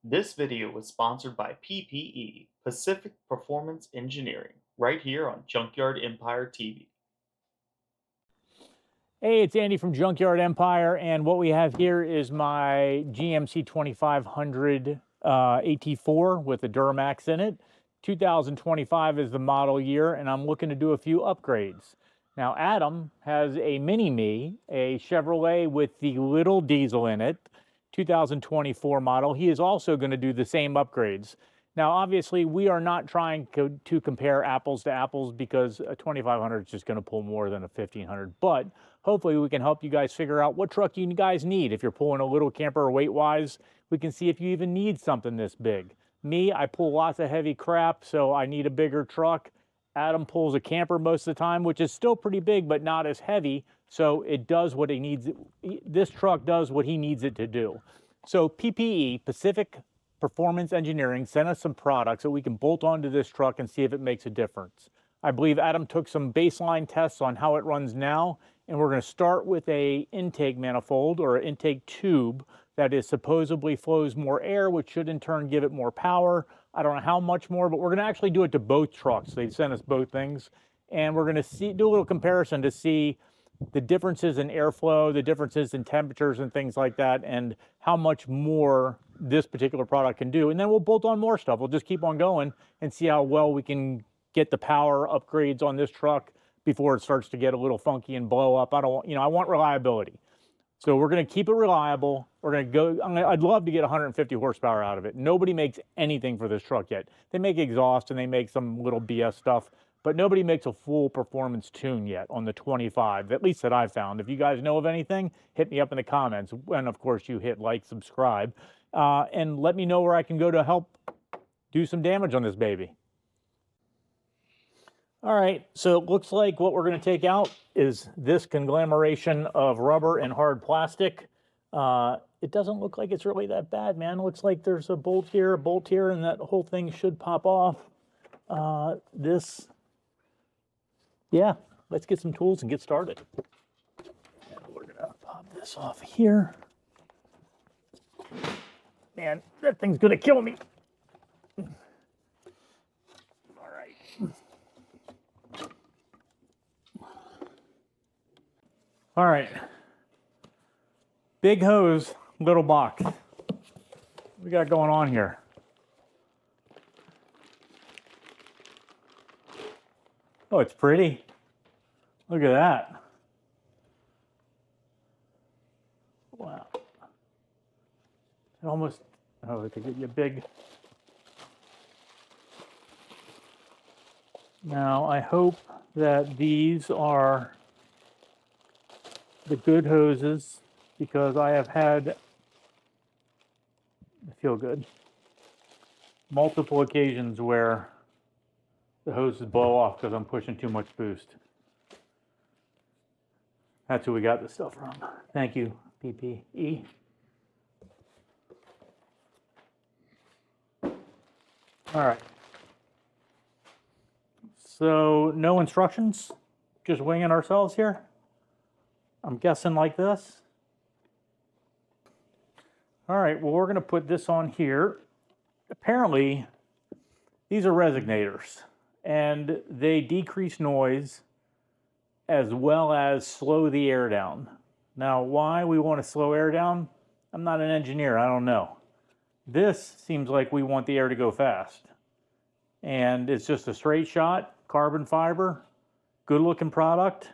This video was sponsored by PPE, Pacific Performance Engineering, right here on Junkyard Empire TV. Hey, it's Andy from Junkyard Empire, and what we have here is my GMC 2500 AT4 with the Duramax in it. 2025 is the model year, and I'm looking to do a few upgrades. Now, Adam has a Mini-Me, a Chevrolet with the little diesel in it, 2024 model. He is also going to do the same upgrades. Now, obviously, we are not trying to compare apples to apples because a 2500 is just going to pull more than a 1500, but hopefully we can help you guys figure out what truck you guys need. If you're pulling a little camper weight-wise, we can see if you even need something this big. Me, I pull lots of heavy crap, so I need a bigger truck. Adam pulls a camper most of the time, which is still pretty big, but not as heavy, so it does what it needs. This truck does what he needs it to do. So PPE, Pacific Performance Engineering, sent us some products that we can bolt onto this truck and see if it makes a difference. I believe Adam took some baseline tests on how it runs now, and we're going to start with a intake manifold or an intake tube that is supposedly flows more air, which should in turn give it more power. I don't know how much more, but we're going to actually do it to both trucks. They sent us both things, and we're going to do a little comparison to see the differences in airflow, the differences in temperatures and things like that, and how much more this particular product can do. And then we'll bolt on more stuff. We'll just keep on going and see how well we can get the power upgrades on this truck before it starts to get a little funky and blow up. I want reliability. So we're going to keep it reliable. We're going to go, I'd love to get 150 horsepower out of it. Nobody makes anything for this truck yet. They make exhaust and they make some little BS stuff, but nobody makes a full performance tune yet on the 25, at least that I've found. If you guys know of anything, hit me up in the comments. And of course you hit like, subscribe, and let me know where I can go to help do some damage on this baby. All right, so it looks like what we're going to take out is this conglomeration of rubber and hard plastic. It doesn't look like it's really that bad, man. It looks like there's a bolt here, and that whole thing should pop off. Yeah, let's get some tools and get started. And we're going to pop this off here. Man, that thing's going to kill me. All right. All right, big hose, little box. What we got going on here? Oh, it's pretty. Look at that. Wow. It almost, oh, it could get you big. Now, I hope that these are the good hoses, because I have had, I feel good, multiple occasions where the hoses blow off because I'm pushing too much boost. That's who we got this stuff from. Thank you, PPE. All right. So no instructions, just winging ourselves here. I'm guessing like this. All right, well, we're going to put this on here. Apparently, these are resignators, and they decrease noise as well as slow the air down. Now, why we want to slow air down, I'm not an engineer, I don't know. This seems like we want the air to go fast. And it's just a straight shot, carbon fiber, good looking product.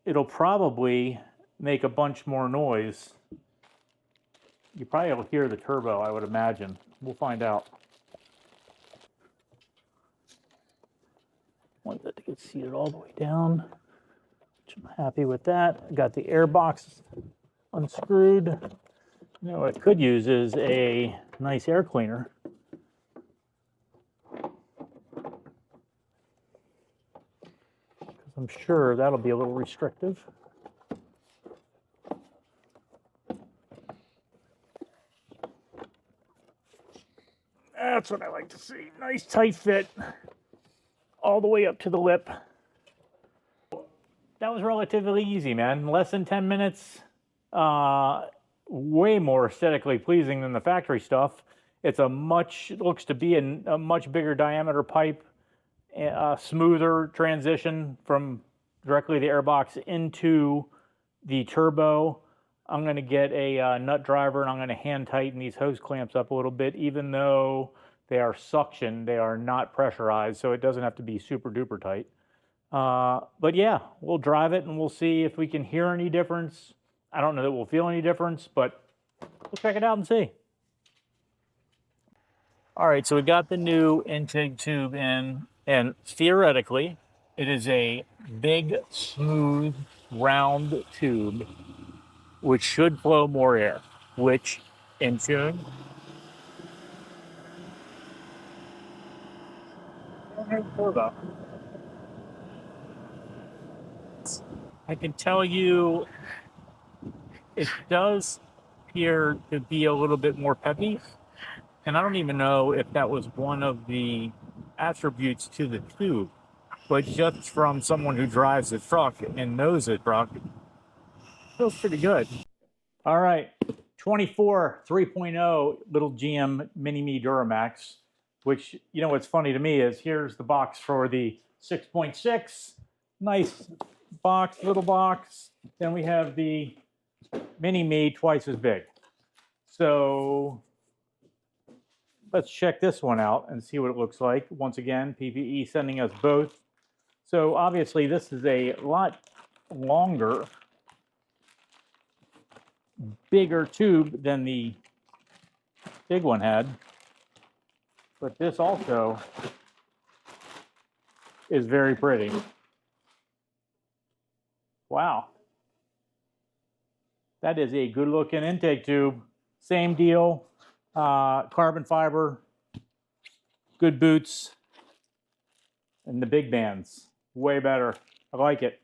It'll probably make a bunch more noise. You probably will hear the turbo, I would imagine. We'll find out. Want that to get seated all the way down, which I'm happy with that. I got the air box unscrewed. You know what I could use is a nice air cleaner. I'm sure that'll be a little restrictive. That's what I like to see. Nice tight fit all the way up to the lip. That was relatively easy, man. Less than 10 minutes. way more aesthetically pleasing than the factory stuff. It's looks to be a much bigger diameter pipe, a smoother transition from directly the airbox into the turbo. I'm going to get a nut driver and I'm going to hand tighten these hose clamps up a little bit, even though they are suction, they are not pressurized, so it doesn't have to be super duper tight. But yeah, we'll drive it and we'll see if we can hear any difference. I don't know that we'll feel any difference, but we'll check it out and see. All right, so we got the new intake tube in, and theoretically, it is a big, smooth, round tube, which should flow more air, which in tune. I can tell you it does appear to be a little bit more peppy. And I don't even know if that was one of the attributes to the tube, but just from someone who drives the truck and knows the truck, it feels pretty good. All right, 24 3.0 little GM Mini-Me Duramax, which, you know, what's funny to me is here's the box for the 6.6, nice box, little box. Then we have the Mini-Me twice as big. So let's check this one out and see what it looks like. Once again, PPE sending us both. So obviously this is a lot longer, bigger tube than the big one had. But this also is very pretty. Wow. That is a good looking intake tube. Same deal, carbon fiber, good boots, and the big bands, way better. I like it.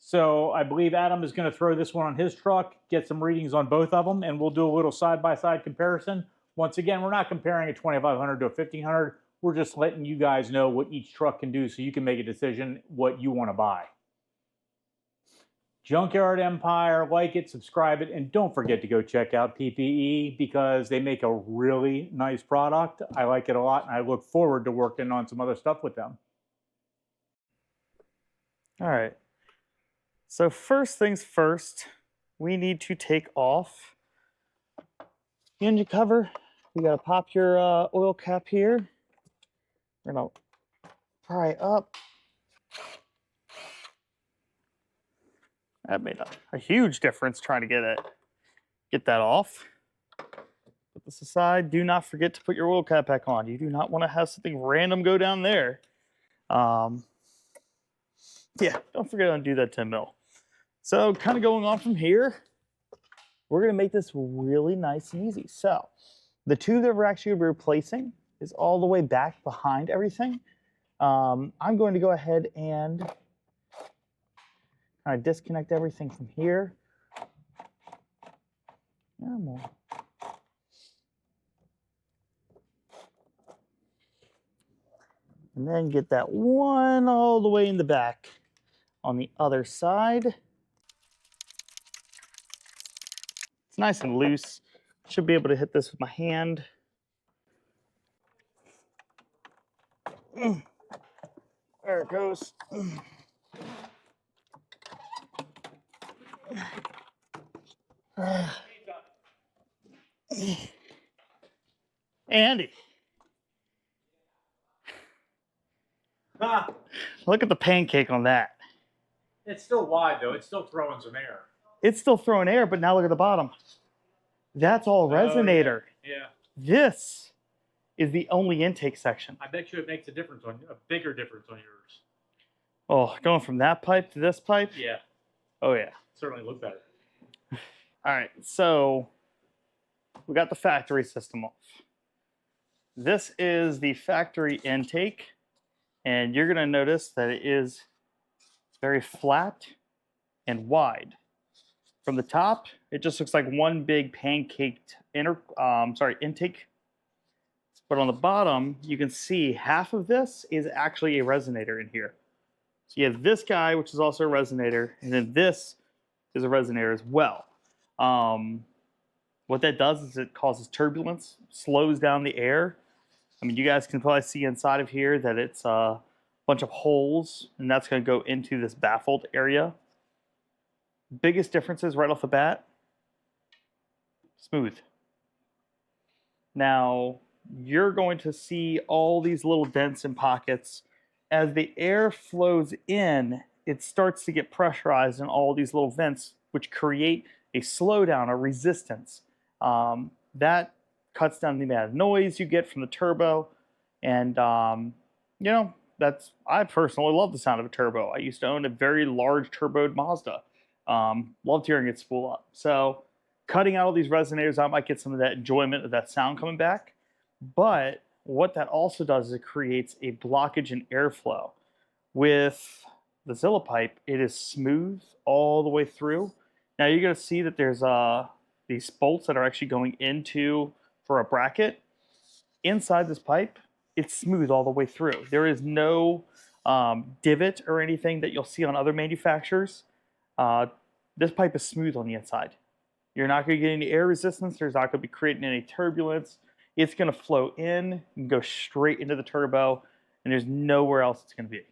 So I believe Adam is going to throw this one on his truck, get some readings on both of them, and we'll do a little side-by-side comparison. Once again, we're not comparing a 2500 to a 1500. We're just letting you guys know what each truck can do so you can make a decision what you want to buy. Junkyard Empire, like it, subscribe it, and don't forget to go check out PPE because they make a really nice product. I like it a lot, and I look forward to working on some other stuff with them. All right. So first things first, we need to take off the engine cover. You gotta pop your oil cap here. We're gonna pry up. That made a huge difference trying to get that off. Put this aside. Do not forget to put your oil cap back on. You do not want to have something random go down there. Yeah, don't forget to undo that 10 mil. So kind of going on from here, we're going to make this really nice and easy. So the tube that we're actually replacing is all the way back behind everything. I'm going to go ahead and kind of disconnect everything from here. And then get that one all the way in the back on the other side. It's nice and loose. Should be able to hit this with my hand. There it goes. Andy. Look at the pancake on that. It's still wide though. It's still throwing some air. It's still throwing air, but now look at the bottom. That's all resonator. Yeah. This is the only intake section. I bet you it makes a difference on a bigger difference on yours. Oh, going from that pipe to this pipe? Yeah. Oh yeah. Certainly look better. All right, so we got the factory system off. This is the factory intake, and you're gonna notice that it is very flat and wide. From the top, it just looks like one big pancaked intake. But on the bottom, you can see half of this is actually a resonator in here. So you have this guy, which is also a resonator, and then this is a resonator as well. What that does is it causes turbulence, slows down the air. I mean, you guys can probably see inside of here that it's a bunch of holes, and that's going to go into this baffled area. Biggest differences right off the bat, smooth. Now, you're going to see all these little dents and pockets. As the air flows in, it starts to get pressurized in all these little vents, which create a slowdown, a resistance. That cuts down the amount of noise you get from the turbo. And, you know, I personally love the sound of a turbo. I used to own a very large turboed Mazda. Loved hearing it spool up. So cutting out all these resonators, I might get some of that enjoyment of that sound coming back. But what that also does is it creates a blockage in airflow. With the Zilla pipe, it is smooth all the way through. Now you're going to see that there's these bolts that are actually going into for a bracket. Inside this pipe, it's smooth all the way through. There is no divot or anything that you'll see on other manufacturers. This pipe is smooth on the inside. You're not going to get any air resistance. There's not going to be creating any turbulence. It's going to flow in and go straight into the turbo, and there's nowhere else it's going to be. It's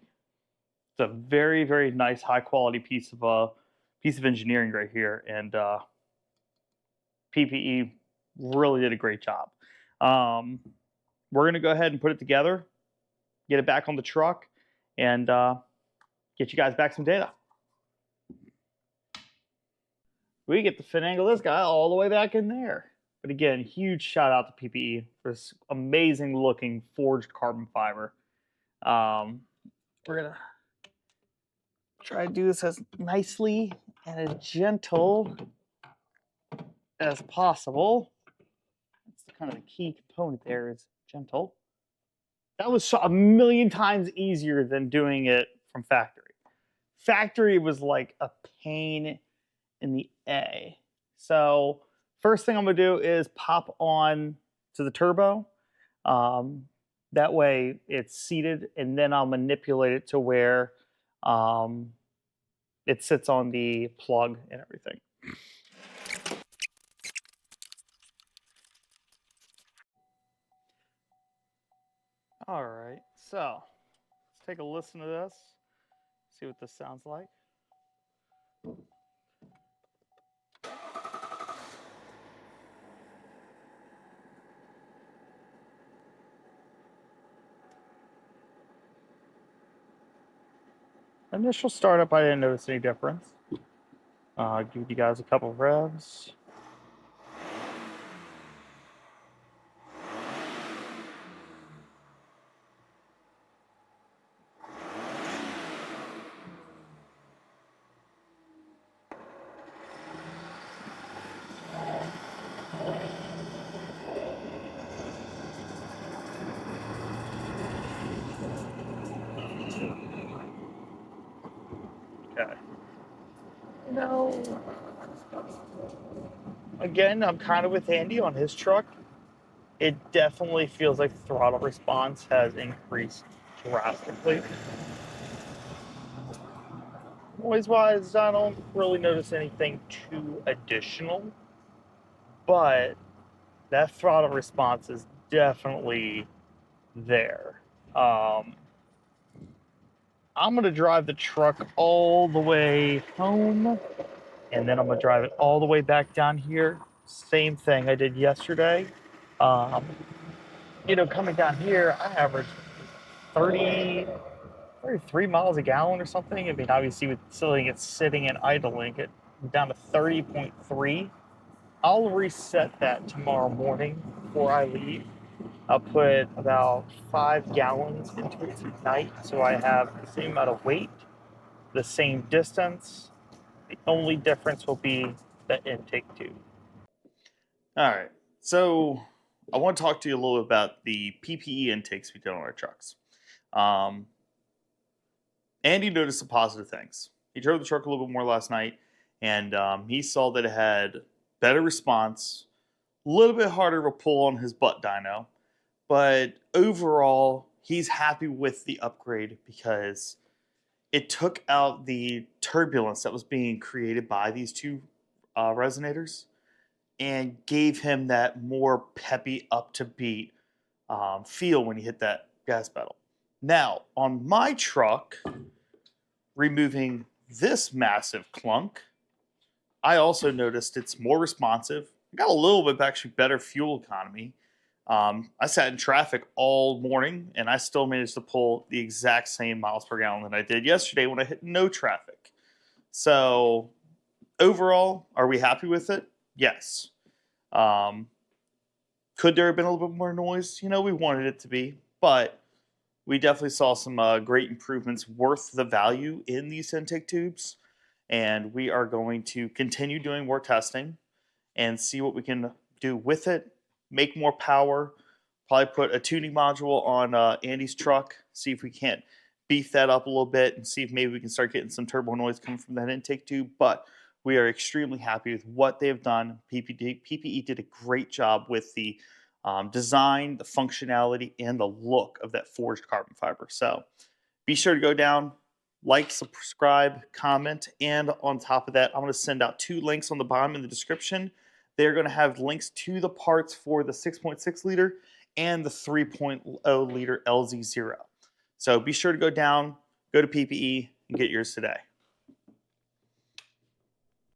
a very, very nice, high-quality piece of engineering right here, and PPE really did a great job. We're going to go ahead and put it together, get it back on the truck, and get you guys back some data. We get to finagle this guy all the way back in there. But again, huge shout out to PPE for this amazing looking forged carbon fiber. We're gonna try to do this as nicely and as gentle as possible. That's kind of the key component there, is gentle. That was a million times easier than doing it from factory. Factory was like a pain in the A. So first thing I'm gonna do is pop on to the turbo. That way it's seated, and then I'll manipulate it to where it sits on the plug and everything. All right, so let's take a listen to this, see what this sounds like. Initial startup, I didn't notice any difference. Give you guys a couple of revs. Okay. No. Again, I'm kind of with Andy on his truck. It definitely feels like the throttle response has increased drastically. Noise-wise, I don't really notice anything too additional, but that throttle response is definitely there. I'm going to drive the truck all the way home, and then I'm going to drive it all the way back down here. Same thing I did yesterday. Coming down here, I averaged 33 miles a gallon or something. I mean, obviously, with it's sitting and idling, it down to 30.3. I'll reset that tomorrow morning before I leave. I'll put about 5 gallons into it tonight, so I have the same amount of weight, the same distance. The only difference will be the intake tube. All right, so I want to talk to you a little bit about the PPE intakes we did on our trucks. Andy noticed some positive things. He drove the truck a little bit more last night, and he saw that it had better response, a little bit harder to pull on his butt dyno, but overall, he's happy with the upgrade because it took out the turbulence that was being created by these two resonators. and gave him that more peppy, up to beat feel when he hit that gas pedal. Now, on my truck, removing this massive clunk, I also noticed it's more responsive. Got a little bit of actually better fuel economy. I sat in traffic all morning and I still managed to pull the exact same miles per gallon that I did yesterday when I hit no traffic. So, overall, are we happy with it? Yes. Um, could there have been a little bit more noise? You know, we wanted it to be, but we definitely saw some great improvements worth the value in these intake tubes. And we are going to continue doing more testing and see what we can do with it, make more power, probably put a tuning module on Andy's truck, see if we can't beef that up a little bit and see if maybe we can start getting some turbo noise coming from that intake tube. But we are extremely happy with what they have done. PPE did a great job with the design, the functionality, and the look of that forged carbon fiber. So be sure to go down, like, subscribe, comment, and on top of that, I'm going to send out 2 links on the bottom in the description. They're going to have links to the parts for the 6.6 liter and the 3.0 liter LZ0. So be sure to go down, go to PPE, and get yours today.